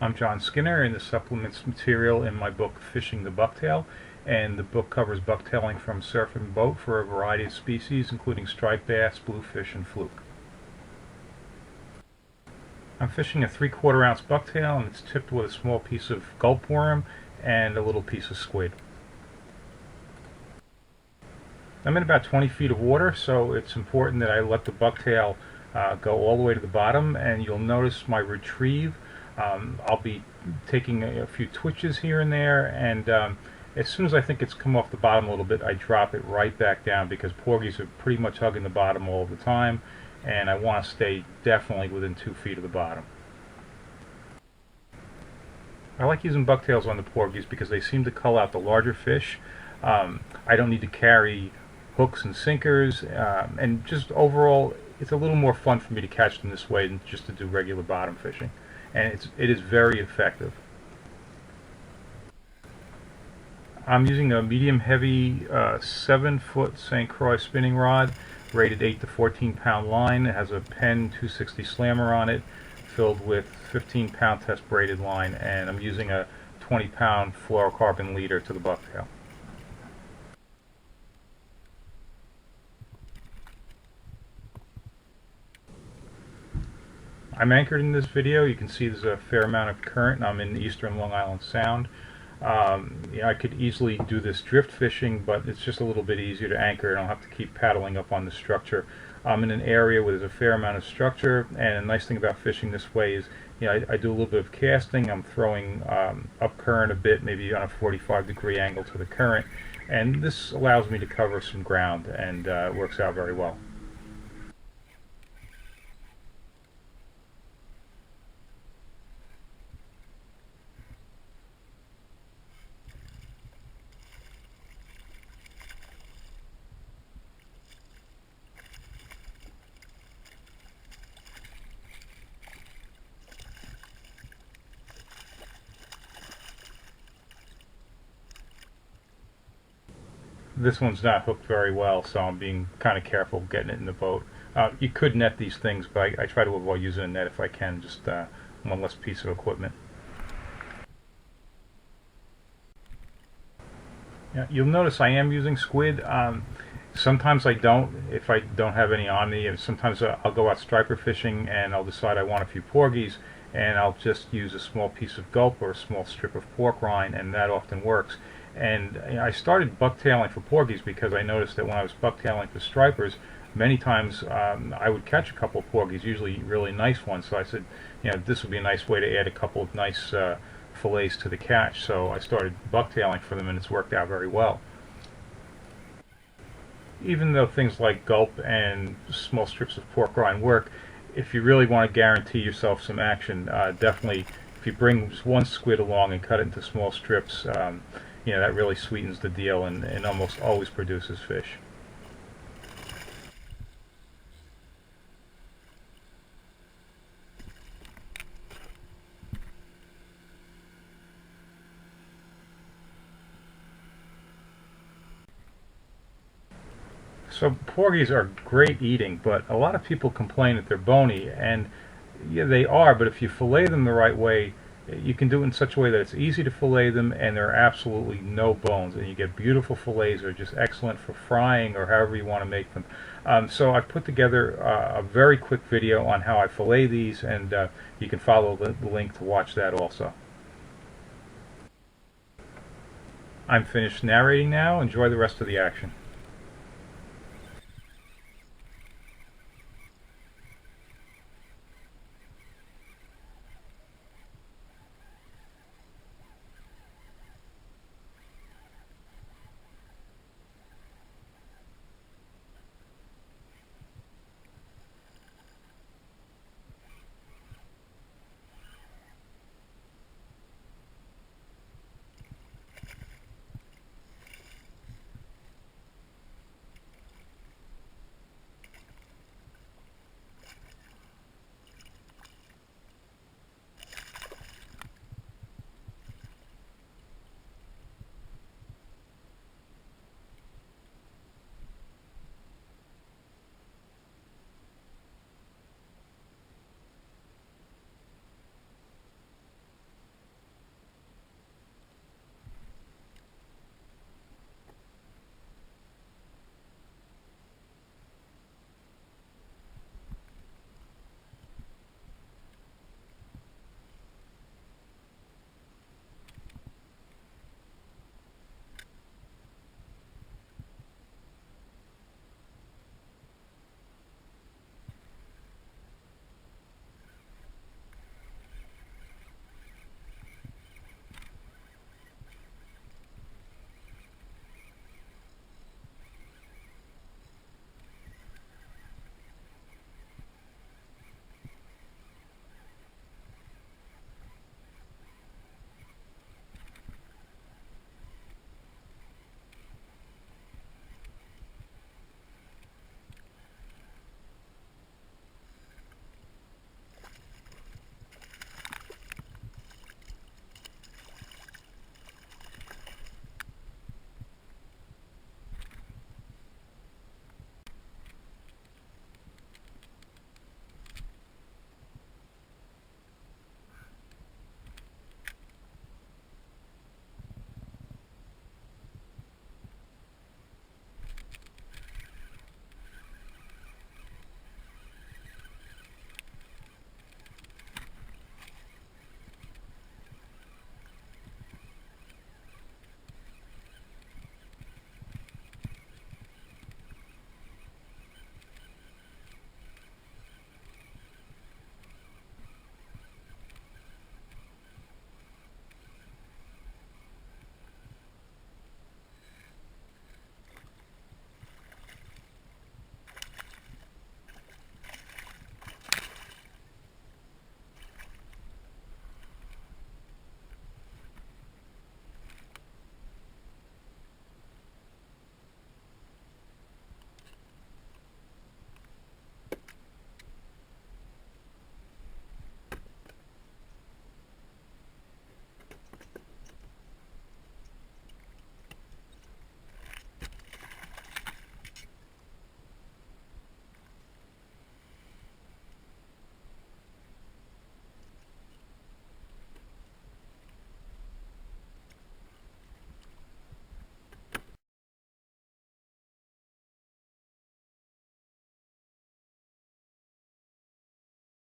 I'm John Skinner, and the supplements material in my book Fishing the Bucktail, and the book covers bucktailing from surf and boat for a variety of species including striped bass, bluefish, and fluke. I'm fishing a 3/4 ounce bucktail, and it's tipped with a small piece of gulp worm and a little piece of squid. I'm in about 20 feet of water, so it's important that I let the bucktail go all the way to the bottom, and you'll notice my retrieve. I'll be taking a few twitches here and there, and as soon as I think it's come off the bottom a little bit, I drop it right back down because porgies are pretty much hugging the bottom all the time, and I want to stay definitely within 2 feet of the bottom. I like using bucktails on the porgies because they seem to cull out the larger fish. I don't need to carry hooks and sinkers, and just overall it's a little more fun for me to catch them this way than just to do regular bottom fishing, and it is very effective. I'm using a medium heavy 7-foot St. Croix spinning rod, rated 8 to 14 pound line. It has a Penn 260 slammer on it filled with 15-pound test braided line, and I'm using a 20-pound fluorocarbon leader to the bucktail. I'm anchored in this video. You can see there's a fair amount of current, and I'm in eastern Long Island Sound. I could easily do this drift fishing, but it's just a little bit easier to anchor. I don't have to keep paddling up on the structure. I'm in an area where there's a fair amount of structure, and a nice thing about fishing this way is, I do a little bit of casting. I'm throwing up current a bit, maybe on a 45-degree angle to the current, and this allows me to cover some ground, and works out very well. This one's not hooked very well, so I'm being kind of careful getting it in the boat. You could net these things, but I try to avoid using a net if I can, just one less piece of equipment. Yeah, you'll notice I am using squid. Sometimes I don't, if I don't have any on me, and sometimes I'll go out striper fishing and I'll decide I want a few porgies, and I'll just use a small piece of gulp or a small strip of pork rind, and that often works. And I started bucktailing for porgies because I noticed that when I was bucktailing for stripers, many times I would catch a couple of porgies, usually really nice ones. So I said, this would be a nice way to add a couple of nice fillets to the catch. So I started bucktailing for them, and it's worked out very well. Even though things like gulp and small strips of pork rind work, if you really want to guarantee yourself some action, definitely if you bring one squid along and cut it into small strips, that really sweetens the deal and almost always produces fish. So porgies are great eating, but a lot of people complain that they're bony, and yeah, they are, but if you fillet them the right way, you can do it in such a way that it's easy to fillet them and there are absolutely no bones, and you get beautiful fillets that are just excellent for frying or however you want to make them. So I've put together a very quick video on how I fillet these, and you can follow the link to watch that also. I'm finished narrating now. Enjoy the rest of the action.